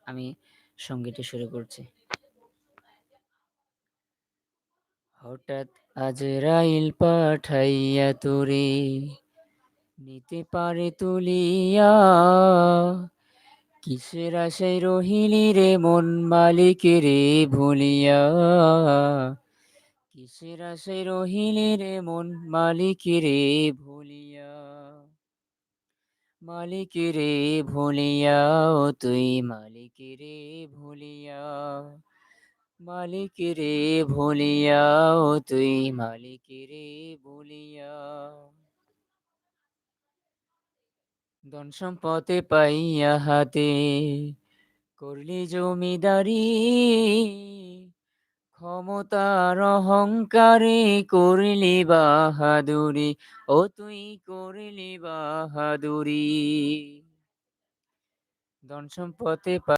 আমি সঙ্গীতটি শুরু করছি। হঠাৎ আজরাইল পাঠাইয়া তোরে নিতে পারে তুলিয়া, কিসের আশায় রহিলি রে মন মালিকেরে ভুলিয়া, কিসের আশায় রহিলি রে মন মালিকেরে ভুলিয়া, মালিকেরে ভুলিয়া ও তুই মালিকেরে ভুলিয়া, মালিকেরে ভুলিয়া ও তুই মালিকেরে ভুলিয়া। ধন সম্পদে পাইয়া হাতে করলি জমিদারি, ক্ষমতার অহংকারে করলি বাহাদুরি, ও তুই করলি বাহাদুরি। ধন সম্পদে